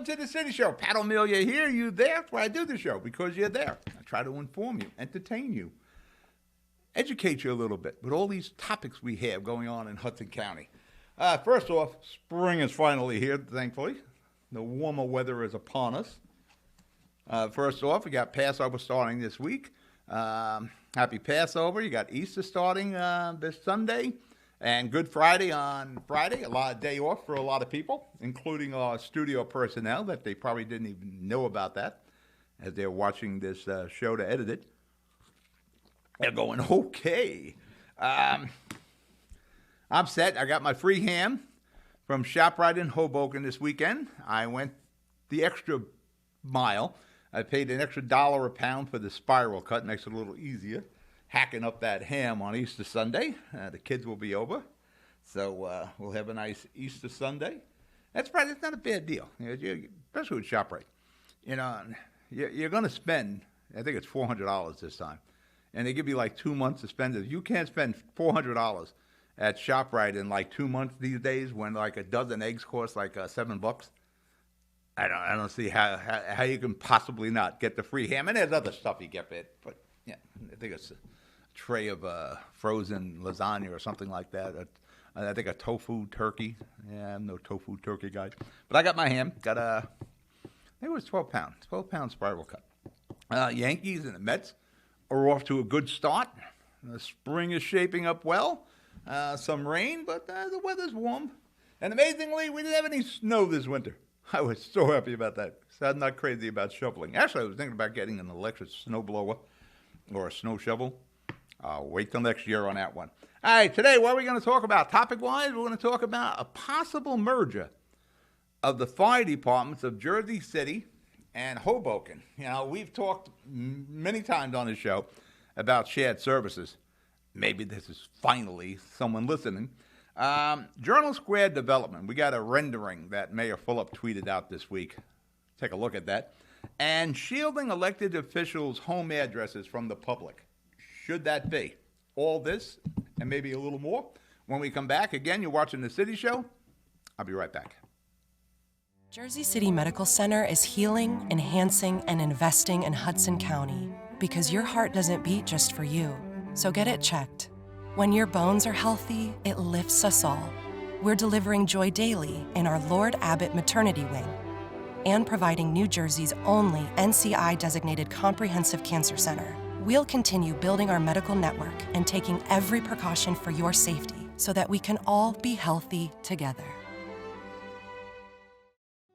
to the City Show. Pat O'Melia here. You there? That's why I do the show, because you're there. I try to inform you, entertain you, educate you a little bit with all these topics we have going on in Hudson County. First off, spring is finally here, thankfully. The warmer weather is upon us. First off, we got Passover starting this week. Happy Passover. You got Easter starting this Sunday. And Good Friday on Friday, a lot of day off for a lot of people, including our studio personnel that they probably didn't even know about that as they're watching this show to edit it. They're going, okay. I'm set. I got my free ham from ShopRite in Hoboken this weekend. I went the extra mile. I paid an extra $1 a pound for the spiral cut. Makes it a little easier hacking up that ham on Easter Sunday. The kids will be over, so we'll have a nice Easter Sunday. It's not a bad deal, especially with ShopRite. You're going to spend, I think it's $400 this time, and they give you like 2 months to spend it. You can't spend $400 at ShopRite in like 2 months these days when like a dozen eggs cost like $7. I don't see how you can possibly not get the free ham. And there's other stuff you get, but yeah, I think it's a tray of frozen lasagna or something like that. I think a tofu turkey. Yeah, I'm no tofu turkey guy. But I got my ham. Got I think it was 12 pounds. 12-pound spiral cut. Yankees and the Mets are off to a good start. The spring is shaping up well. Some rain, but the weather's warm. And amazingly, we didn't have any snow this winter. I was so happy about that. So I'm not crazy about shoveling. Actually, I was thinking about getting an electric snow blower or a snow shovel. I'll wait till next year on that one. All right, today, what are we going to talk about? Topic-wise, we're going to talk about a possible merger of the fire departments of Jersey City and Hoboken. We've talked many times on this show about shared services. Maybe this is finally someone listening. Journal Square Development. We got a rendering that Mayor Fulop tweeted out this week. Take a look at that. And shielding elected officials' home addresses from the public. Should that be? All this and maybe a little more. When we come back, again, you're watching The City Show. I'll be right back. Jersey City Medical Center is healing, enhancing, and investing in Hudson County because your heart doesn't beat just for you. So get it checked. When your bones are healthy, it lifts us all. We're delivering joy daily in our Lord Abbott Maternity Wing and providing New Jersey's only NCI-designated comprehensive cancer center. We'll continue building our medical network and taking every precaution for your safety so that we can all be healthy together.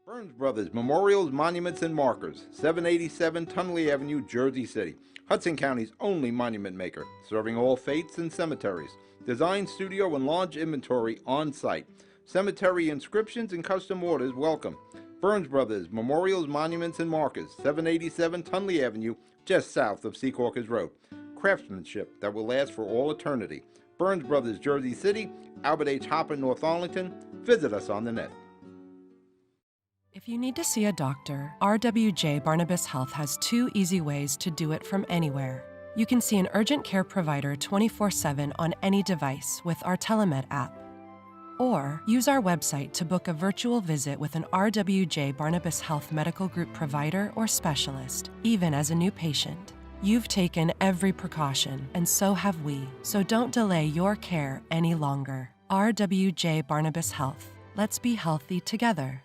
Burns Brothers Memorials, Monuments, and Markers, 787 Tunley Avenue, Jersey City. Hudson County's only monument maker, serving all faiths and cemeteries. Design, studio, and large inventory on site. Cemetery inscriptions and custom orders welcome. Burns Brothers Memorials, Monuments, and Markers, 787 Tunley Avenue, just south of Secaucus Road. Craftsmanship that will last for all eternity. Burns Brothers, Jersey City, Albert H. Hopper, North Arlington. Visit us on the net. If you need to see a doctor, RWJ Barnabas Health has 2 easy ways to do it from anywhere. You can see an urgent care provider 24/7 on any device with our Telemed app. Or use our website to book a virtual visit with an RWJ Barnabas Health Medical Group provider or specialist, even as a new patient. You've taken every precaution, and so have we. So don't delay your care any longer. RWJ Barnabas Health. Let's be healthy together.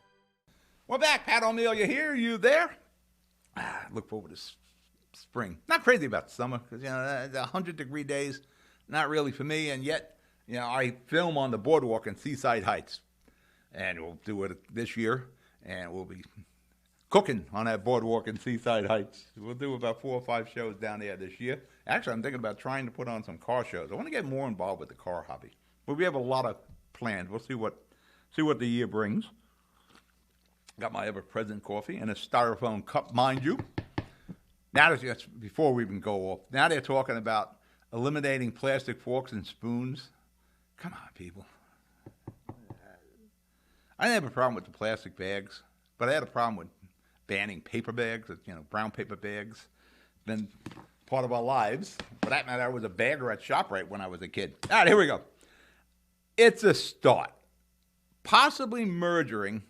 We're back. Pat O'Melia here. You there? Look forward to spring. Not crazy about summer because, the 100-degree days, not really for me. And yet, I film on the boardwalk in Seaside Heights. And we'll do it this year. And we'll be cooking on that boardwalk in Seaside Heights. We'll do about 4 or 5 shows down there this year. Actually, I'm thinking about trying to put on some car shows. I want to get more involved with the car hobby. But we have a lot of plans. We'll see what the year brings. Got my ever-present coffee in a styrofoam cup, mind you. Now, before we even go off, now they're talking about eliminating plastic forks and spoons. Come on, people. I didn't have a problem with the plastic bags, but I had a problem with banning paper bags, brown paper bags. Been part of our lives. For that matter, I was a bagger at ShopRite when I was a kid. All right, here we go. It's a start. Possibly merging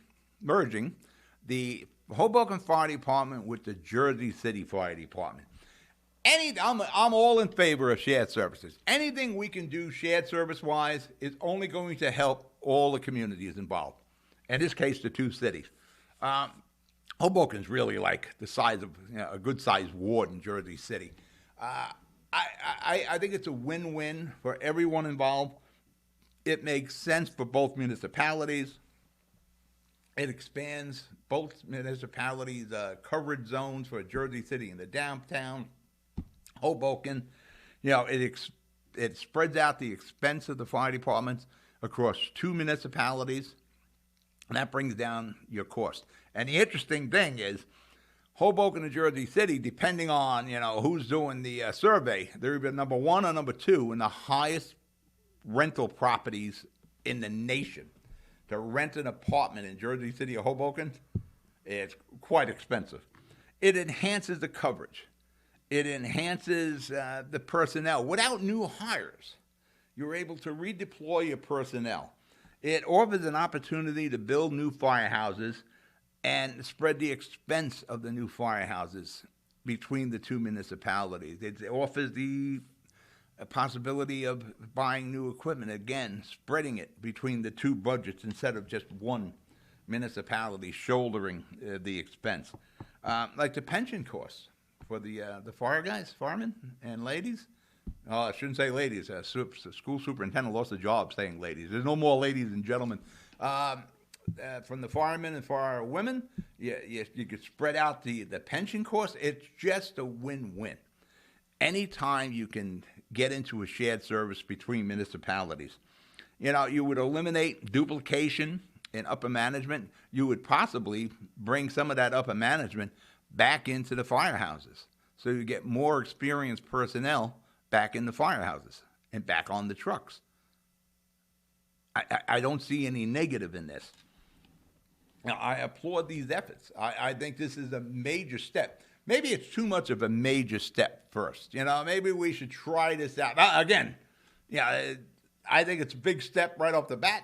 the Hoboken Fire Department with the Jersey City Fire Department. I'm all in favor of shared services. Anything we can do shared service-wise is only going to help all the communities involved. In this case, the two cities. Hoboken's really like the size of a good-sized ward in Jersey City. I think it's a win-win for everyone involved. It makes sense for both municipalities. It expands both municipalities' coverage zones for Jersey City and the downtown. Hoboken, it spreads out the expense of the fire departments across two municipalities, and that brings down your cost. And the interesting thing is, Hoboken and Jersey City, depending on who's doing the survey, they're either number one or number two in the highest rental properties in the nation. To rent an apartment in Jersey City or Hoboken, it's quite expensive. It enhances the coverage. It enhances the personnel. Without new hires, you're able to redeploy your personnel. It offers an opportunity to build new firehouses and spread the expense of the new firehouses between the two municipalities. It offers the possibility of buying new equipment, again, spreading it between the two budgets instead of just one municipality shouldering the expense. Like the pension costs for the firemen and ladies. I shouldn't say ladies. School superintendent lost a job saying ladies. There's no more ladies and gentlemen. From the firemen and firewomen, you could spread out the pension costs. It's just a win-win. Anytime you can get into a shared service between municipalities, you would eliminate duplication in upper management. You would possibly bring some of that upper management back into the firehouses. So you get more experienced personnel back in the firehouses and back on the trucks. I don't see any negative in this. Now, I applaud these efforts. I think this is a major step. Maybe it's too much of a major step first. Maybe we should try this out. Again, I think it's a big step right off the bat.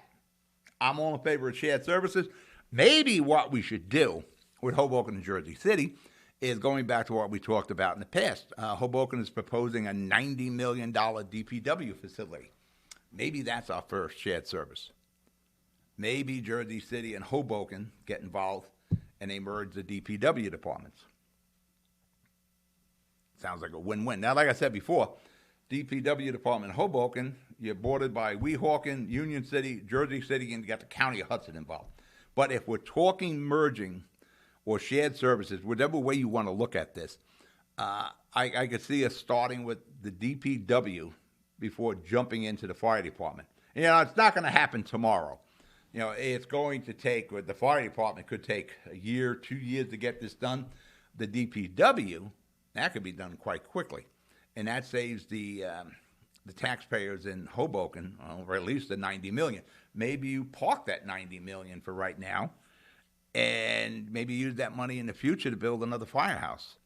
I'm all in favor of shared services. Maybe what we should do with Hoboken and Jersey City is going back to what we talked about in the past. Hoboken is proposing a $90 million DPW facility. Maybe that's our first shared service. Maybe Jersey City and Hoboken get involved and they merge the DPW departments. Sounds like a win-win. Now, like I said before, DPW department in Hoboken, you're bordered by Weehawken, Union City, Jersey City, and you got the county of Hudson involved. But if we're talking merging or shared services, whatever way you want to look at this, I could see us starting with the DPW before jumping into the fire department. It's not going to happen tomorrow. It's going to take, or the fire department could take a year, 2 years to get this done. The DPW, that could be done quite quickly. And that saves the taxpayers in Hoboken, or at least the $90 million. Maybe you park that $90 million for right now, and maybe use that money in the future to build another firehouse.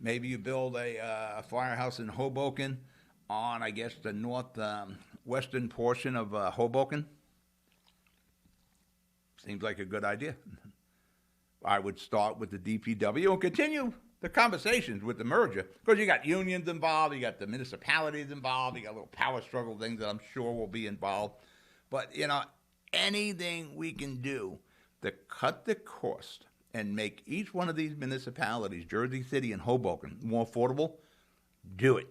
Maybe you build a firehouse in Hoboken on, I guess, the northwestern portion of Hoboken. Seems like a good idea. I would start with the DPW and continue the conversations with the merger, because you got unions involved, you got the municipalities involved, you got little power struggle things that I'm sure will be involved. But, anything we can do to cut the cost and make each one of these municipalities, Jersey City and Hoboken, more affordable, do it.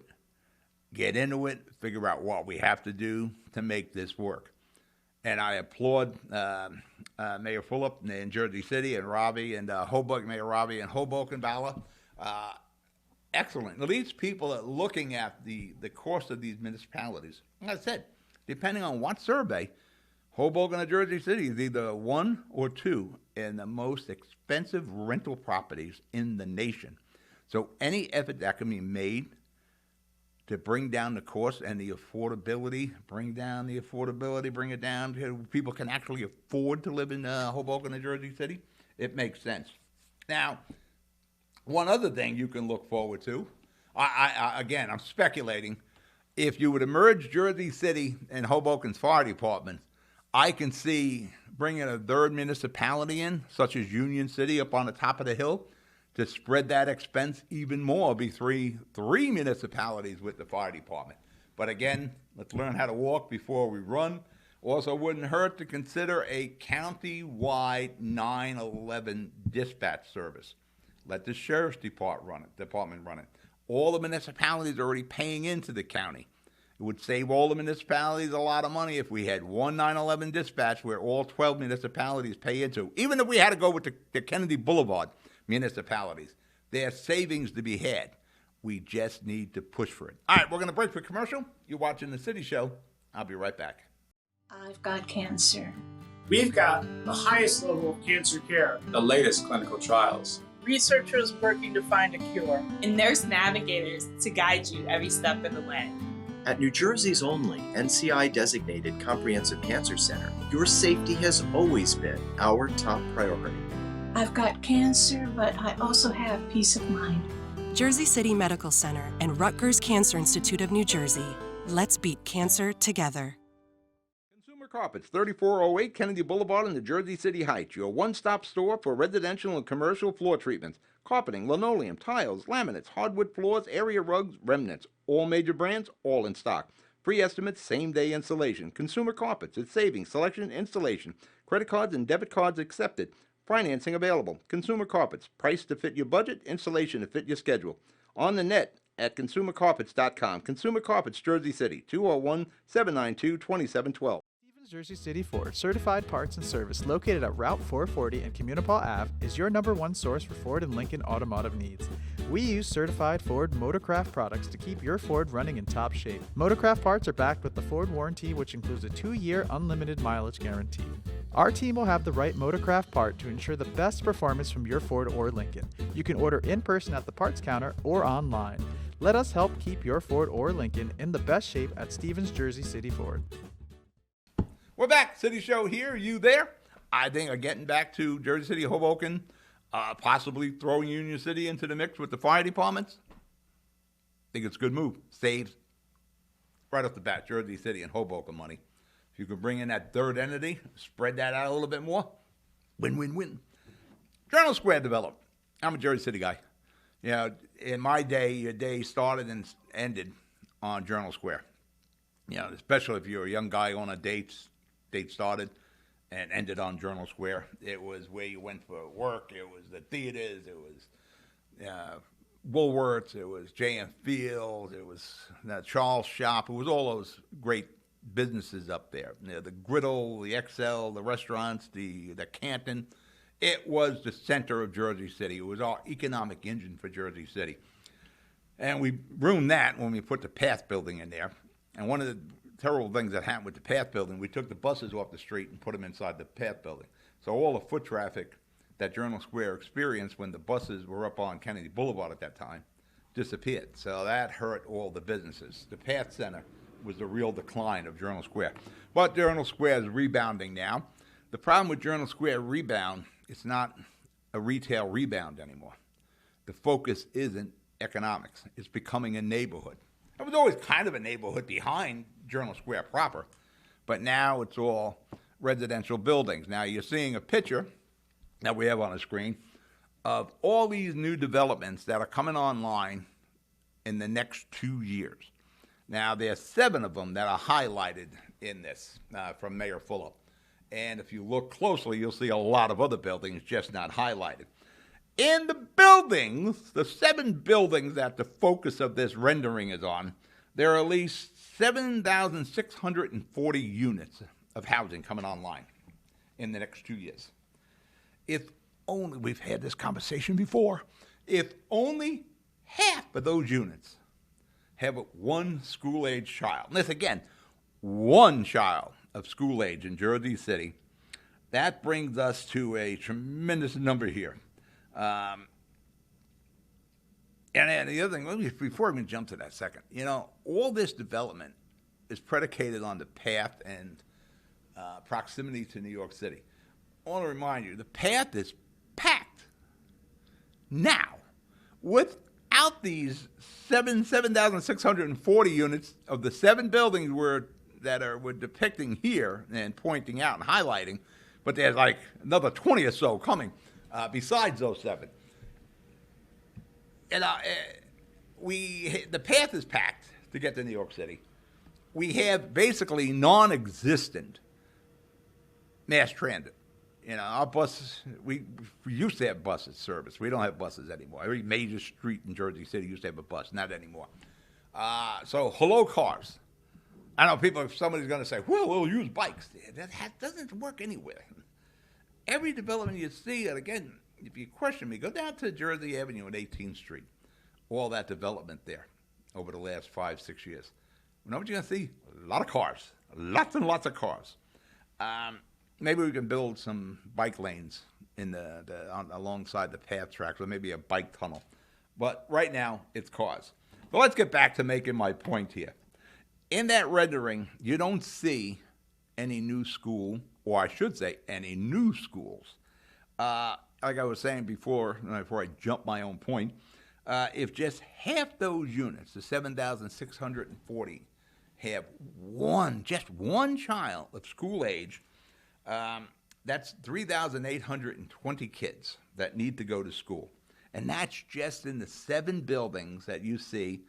Get into it, figure out what we have to do to make this work. And I applaud Mayor Fulop in Jersey City and Ravi and Hoboken, Mayor Ravi and Hoboken Bala. Excellent. These people are looking at the cost of these municipalities. Like I said, depending on what survey, Hoboken or Jersey City is either one or two in the most expensive rental properties in the nation. So any effort that can be made to bring down the cost and the affordability, bring it down to people can actually afford to live in Hoboken or Jersey City, it makes sense. Now, one other thing you can look forward to, again, I'm speculating, if you would merge Jersey City and Hoboken's fire department, I can see bringing a third municipality in, such as Union City up on the top of the hill, to spread that expense even more. Be three municipalities with the fire department. But again, let's learn how to walk before we run. Also, wouldn't hurt to consider a county-wide 911 dispatch service. Let the sheriff's department run it. All the municipalities are already paying into the county. It would save all the municipalities a lot of money if we had one 911 dispatch where all 12 municipalities pay into. Even if we had to go with the Kennedy Boulevard municipalities, there's savings to be had. We just need to push for it. All right, we're going to break for commercial. You're watching The City Show. I'll be right back. I've got cancer. We've got the highest level of cancer care, the latest clinical trials, researchers working to find a cure, and nurse navigators to guide you every step of the way. At New Jersey's only NCI-designated Comprehensive Cancer Center, your safety has always been our top priority. I've got cancer, but I also have peace of mind. Jersey City Medical Center and Rutgers Cancer Institute of New Jersey. Let's beat cancer together. Consumer Carpets, 3408 Kennedy Boulevard in the Jersey City Heights. Your one-stop store for residential and commercial floor treatments. Carpeting, linoleum, tiles, laminates, hardwood floors, area rugs, remnants. All major brands, all in stock. Free estimates, same-day installation. Consumer Carpets, it's savings, selection, installation. Credit cards and debit cards accepted. Financing available. Consumer Carpets, price to fit your budget, installation to fit your schedule. On the net at consumercarpets.com. Consumer Carpets, Jersey City, 201-792-2712. Stevens Jersey City Ford, certified parts and service located at Route 440 and Communipaw Ave, is your #1 source for Ford and Lincoln automotive needs. We use certified Ford Motorcraft products to keep your Ford running in top shape. Motorcraft parts are backed with the Ford warranty, which includes a 2-year unlimited mileage guarantee. Our team will have the right Motorcraft part to ensure the best performance from your Ford or Lincoln. You can order in person at the parts counter or online. Let us help keep your Ford or Lincoln in the best shape at Stevens Jersey City Ford. We're back. City Show here. You there? I think are getting back to Jersey City, Hoboken, possibly throwing Union City into the mix with the fire departments. I think it's a good move. Saves right off the bat Jersey City and Hoboken money. If you could bring in that third entity, spread that out a little bit more, win-win-win. Journal Square developed. I'm a Jersey City guy. You know, in my day, your day started and ended on Journal Square. You know, especially if you're a young guy on a date started and ended on Journal Square. It was where you went for work. It was the theaters. It was Woolworths. It was J.M. Fields. It was Charles Shop. It was all those great businesses up there. You know, the Griddle, the XL, the restaurants, the Canton. It was the center of Jersey City. It was our economic engine for Jersey City. And we ruined that when we put the Path Building in there. And one of the terrible things that happened with the Path Building, we took the buses off the street and put them inside the Path Building. So all the foot traffic that Journal Square experienced when the buses were up on Kennedy Boulevard at that time disappeared. So that hurt all the businesses. The Path Center was the real decline of Journal Square. But Journal Square is rebounding now. The problem with Journal Square rebound, it's not a retail rebound anymore. The focus isn't economics. It's becoming a neighborhood. It was always kind of a neighborhood behind Journal Square proper, but now it's all residential buildings. Now you're seeing a picture that we have on the screen of all these new developments that are coming online in the next 2 years. Now there's 7 of them that are highlighted in this from Mayor Fuller. And if you look closely, you'll see a lot of other buildings just not highlighted. In the buildings, the 7 buildings that the focus of this rendering is on, there are at least 7,640 units of housing coming online in the next 2 years. If only, we've had this conversation before, if only half of those units have one school-age child, and this again, one child of school age in Jersey City, that brings us to a tremendous number here. And the other thing, before we jump to that second, you know, all this development is predicated on the path and proximity to New York City. I want to remind you, the path is packed now. Without these 7,640 units of the 7 buildings we're that we're depicting here and pointing out and highlighting, but there's like another 20 or so coming besides those 7. And the path is packed to get to New York City. We have basically non-existent mass transit. You know, our buses, we used to have buses service. We don't have buses anymore. Every major street in Jersey City used to have a bus, not anymore. So, hello cars. I know somebody's going to say, well, we'll use bikes. That doesn't work anywhere. Every development you see, and again, if you question me, go down to Jersey Avenue and 18th Street. All that development there over the last 5-6 years. You know what you're going to see? A lot of cars. Lots and lots of cars. Maybe we can build some bike lanes alongside the path tracks, or maybe a bike tunnel. But right now, it's cars. But let's get back to making my point here. In that rendering, you don't see any new school, or I should say, any new schools. Like I was saying before I jumped my own point, if just half those units, the 7,640, have just one child of school age, that's 3,820 kids that need to go to school. And that's just in the 7 buildings that you see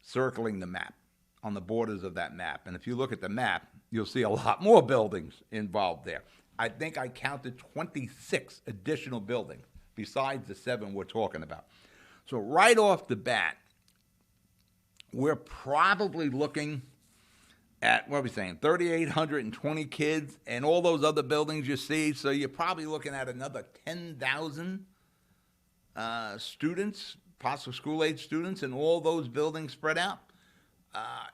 circling the map, on the borders of that map. And if you look at the map, you'll see a lot more buildings involved there. I think I counted 26 additional buildings besides the 7 we're talking about. So right off the bat, we're probably looking at, what are we saying, 3,820 kids and all those other buildings you see. So you're probably looking at another 10,000 students, possible school-age students, in all those buildings spread out.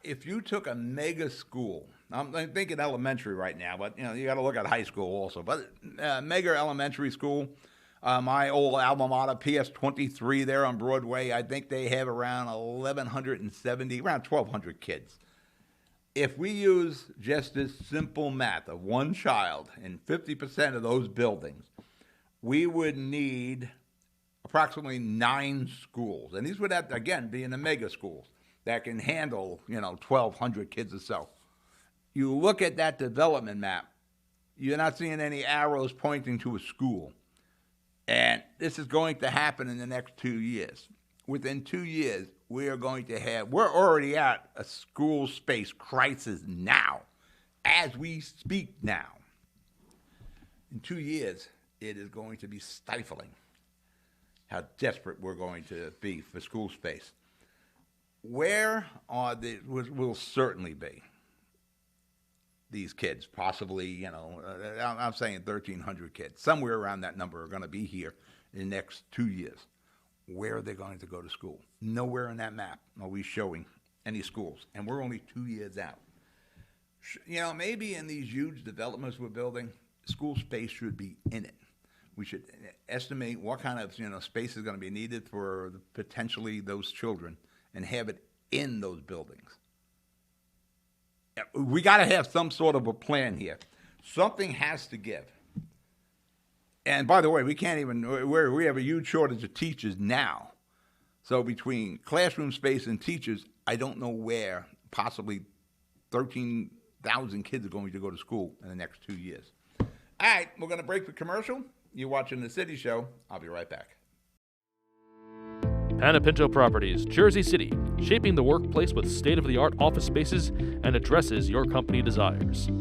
If you took a mega school, I'm thinking elementary right now, but you got to look at high school also. But mega elementary school, my old alma mater, PS 23 there on Broadway, I think they have around 1,170, around 1,200 kids. If we use just this simple math of one child in 50% of those buildings, we would need approximately 9 schools. And these would have to, again, be in the mega schools that can handle, 1,200 kids or so. You look at that development map, you're not seeing any arrows pointing to a school. And this is going to happen in the next 2 years. Within 2 years, we're already at a school space crisis now, as we speak now. In 2 years, it is going to be stifling how desperate we're going to be for school space. Where will certainly be these kids, possibly, I'm saying 1,300 kids, somewhere around that number are going to be here in the next 2 years. Where are they going to go to school? Nowhere in that map are we showing any schools, and we're only 2 years out. Maybe in these huge developments we're building, school space should be in it. We should estimate what kind of space is going to be needed for potentially those children and have it in those buildings. We got to have some sort of a plan here. Something has to give. And by the way, we have a huge shortage of teachers now. So between classroom space and teachers, I don't know where possibly 13,000 kids are going to go to school in the next 2 years. All right, we're going to break for commercial. You're watching The City Show. I'll be right back. Panepinto Properties, Jersey City, shaping the workplace with state-of-the-art office spaces and addresses your company desires.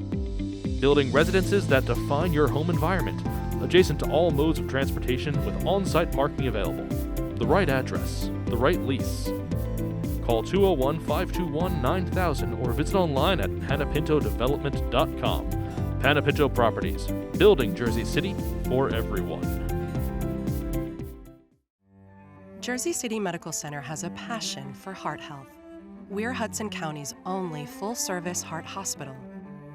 Building residences that define your home environment, adjacent to all modes of transportation with on-site parking available. The right address, the right lease. Call 201-521-9000 or visit online at panepintodevelopment.com. Panepinto Properties, building Jersey City for everyone. Jersey City Medical Center has a passion for heart health. We're Hudson County's only full-service heart hospital,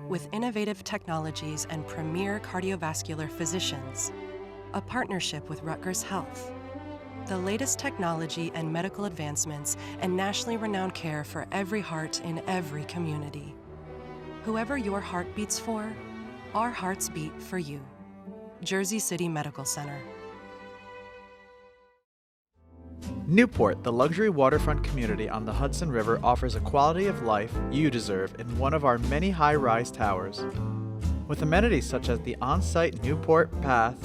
with innovative technologies and premier cardiovascular physicians, a partnership with Rutgers Health, the latest technology and medical advancements, and nationally renowned care for every heart in every community. Whoever your heart beats for, our hearts beat for you. Jersey City Medical Center. Newport, the luxury waterfront community on the Hudson River, offers a quality of life you deserve in one of our many high-rise towers. With amenities such as the on-site Newport Path,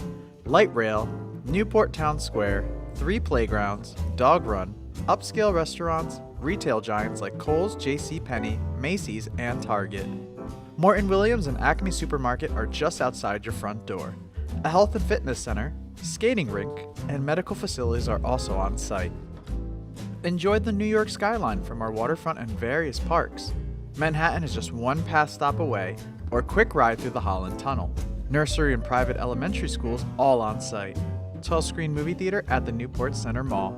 light rail, Newport Town Square, 3 playgrounds, dog run, upscale restaurants, retail giants like Kohl's, JCPenney, Macy's, and Target. Morton Williams and Acme Supermarket are just outside your front door. A health and fitness center, skating rink, and medical facilities are also on site. Enjoy the New York skyline from our waterfront and various parks. Manhattan is just one pass stop away, or a quick ride through the Holland Tunnel. Nursery and private elementary schools all on site. 12-screen movie theater at the Newport Center Mall.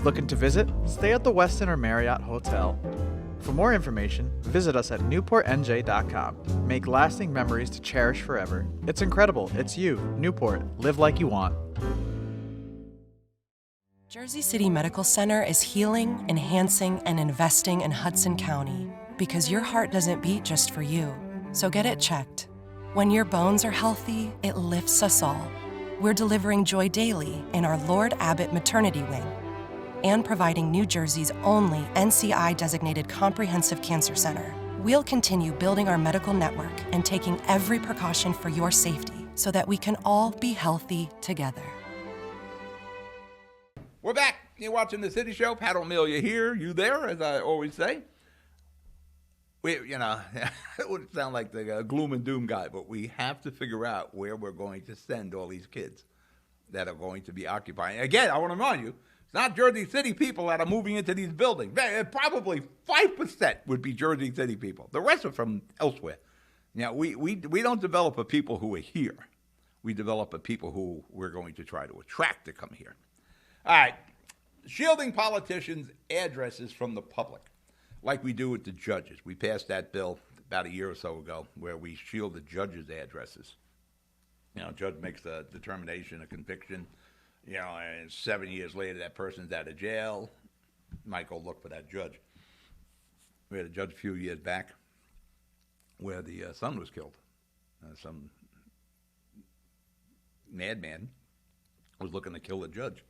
Looking to visit? Stay at the Westin or Marriott Hotel. For more information, visit us at newportnj.com. Make lasting memories to cherish forever. It's incredible. It's you, Newport. Live like you want. Jersey City Medical Center is healing, enhancing, and investing in Hudson County because your heart doesn't beat just for you. So get it checked. When your bones are healthy, it lifts us all. We're delivering joy daily in our Lord Abbott Maternity Wing and providing New Jersey's only NCI-designated comprehensive cancer center. We'll continue building our medical network and taking every precaution for your safety so that we can all be healthy together. We're back. You're watching The City Show. Pat O'Melia here. You there, as I always say. It wouldn't sound like the gloom and doom guy, but we have to figure out where we're going to send all these kids that are going to be occupying. Again, I want to remind you, it's not Jersey City people that are moving into these buildings. Probably 5% would be Jersey City people. The rest are from elsewhere. Now, we don't develop a people who are here. We develop a people who we're going to try to attract to come here. All right, shielding politicians' addresses from the public, like we do with the judges. We passed that bill about a year or so ago where we shield the judges' addresses. Judge makes a determination, a conviction, and 7 years later that person's out of jail. Might go look for that judge. We had a judge a few years back where the son was killed. Some madman was looking to kill the judge.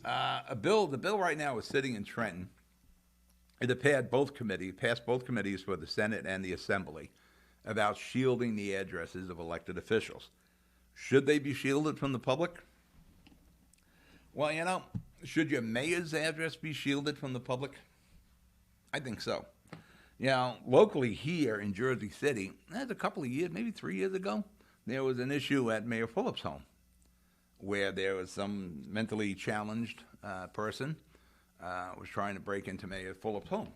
The bill right now is sitting in Trenton. It passed both committees for the Senate and the Assembly about shielding the addresses of elected officials. Should they be shielded from the public? Well, should your mayor's address be shielded from the public? I think so. Locally here in Jersey City, a couple of years, maybe 3 years ago, there was an issue at Mayor Fulop's home where there was some mentally challenged person was trying to break into Mayor Fulop's home.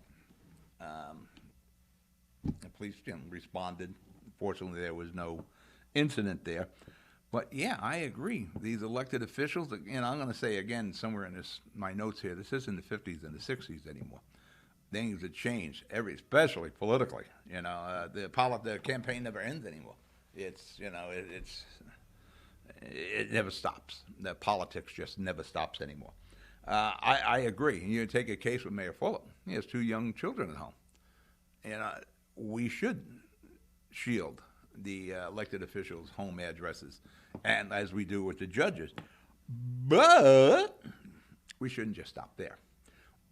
The police responded. Fortunately, there was no incident there. But, yeah, I agree. These elected officials, I'm going to say again somewhere in my notes here, this isn't the 50s and the 60s anymore. Things have changed, especially politically. The campaign never ends anymore. It never stops. The politics just never stops anymore. I agree. You take a case with Mayor Fulop. He has 2 young children at home. We should shield the elected officials' home addresses, and as we do with the judges. But we shouldn't just stop there.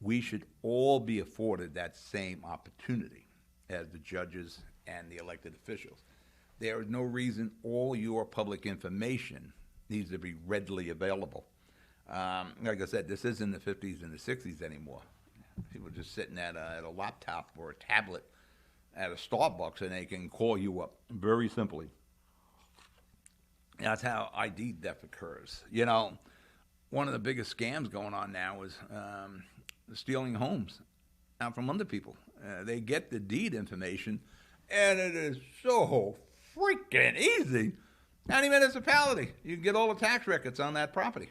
We should all be afforded that same opportunity as the judges and the elected officials. There is no reason all your public information needs to be readily available. Like I said, this isn't the 50s and the 60s anymore. People are just sitting at a laptop or a tablet at a Starbucks and they can call you up very simply. That's how ID theft occurs. One of the biggest scams going on now is stealing homes out from under people. They get the deed information, and it is so freaking easy. Any municipality, you can get all the tax records on that property.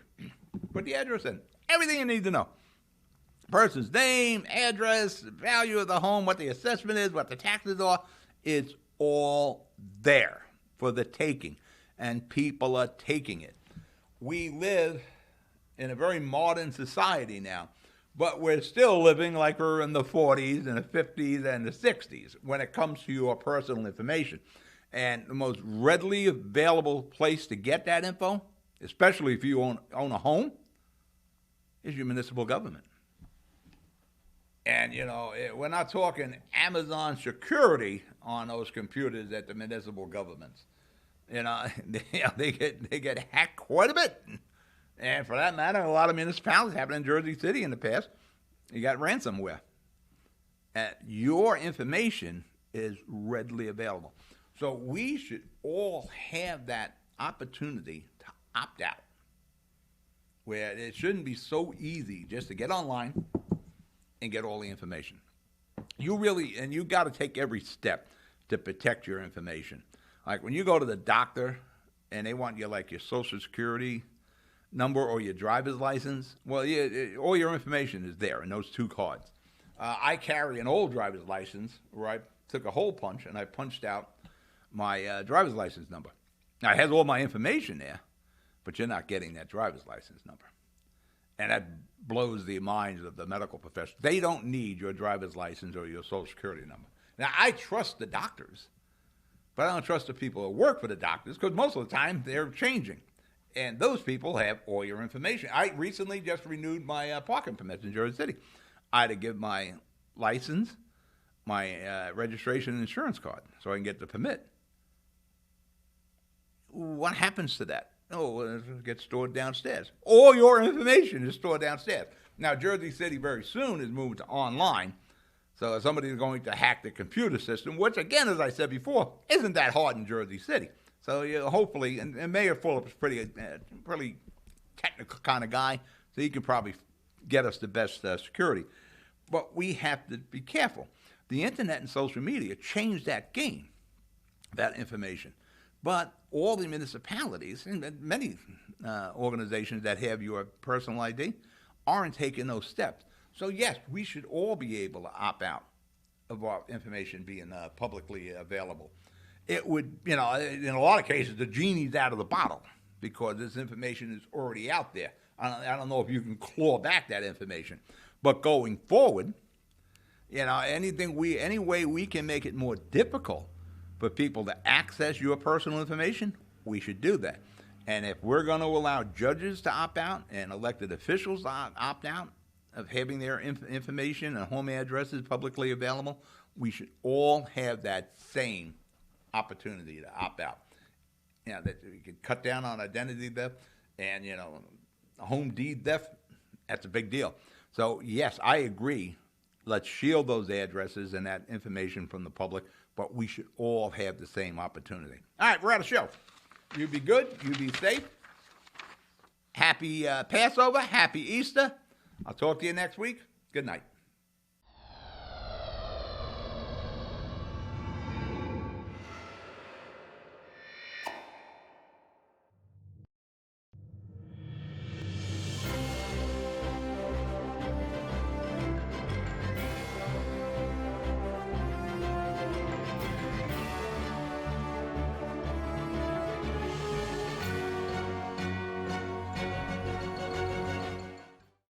Put the address in. Everything you need to know. Person's name, address, value of the home, what the assessment is, what the taxes are. It's all there for the taking, and people are taking it. We live in a very modern society now, but we're still living like we're in the 40s and the 50s and the 60s when it comes to your personal information. And the most readily available place to get that info, especially if you own a home, is your municipal government. And, we're not talking Amazon security on those computers at the municipal governments. They get hacked quite a bit. And for that matter, a lot of municipalities, happened in Jersey City in the past, you got ransomware. Your information is readily available. So we should all have that opportunity to opt out, where it shouldn't be so easy just to get online and get all the information. You got to take every step to protect your information. Like when you go to the doctor and they want your social security number or your driver's license, well, all your information is there in those two cards. I carry an old driver's license where I took a hole punch and I punched out my driver's license number. Now, it has all my information there, but you're not getting that driver's license number. And that blows the minds of the medical professionals. They don't need your driver's license or your social security number. Now, I trust the doctors, but I don't trust the people who work for the doctors because most of the time they're changing. And those people have all your information. I recently just renewed my parking permits in Jersey City. I had to give my license, my registration and insurance card so I can get the permit. What happens to that? Oh, it gets stored downstairs. All your information is stored downstairs. Now, Jersey City very soon is moving to online. So somebody's going to hack the computer system, which, again, as I said before, isn't that hard in Jersey City. So hopefully, and Mayor Fulop is pretty technical kind of guy, so he can probably get us the best security. But we have to be careful. The internet and social media changed that game, that information. But all the municipalities and many organizations that have your personal ID aren't taking those steps. So, yes, we should all be able to opt out of our information being publicly available. It would, in a lot of cases, the genie's out of the bottle because this information is already out there. I don't know if you can claw back that information. But going forward, any way we can make it more difficult for people to access your personal information, we should do that. And if we're going to allow judges to opt out and elected officials to opt out of having their information and home addresses publicly available, we should all have that same opportunity to opt out. That we could cut down on identity theft and, home deed theft, that's a big deal. So, yes, I agree. Let's shield those addresses and that information from the public, but we should all have the same opportunity. All right, we're out of show. You be good. You be safe. Happy Passover. Happy Easter. I'll talk to you next week. Good night.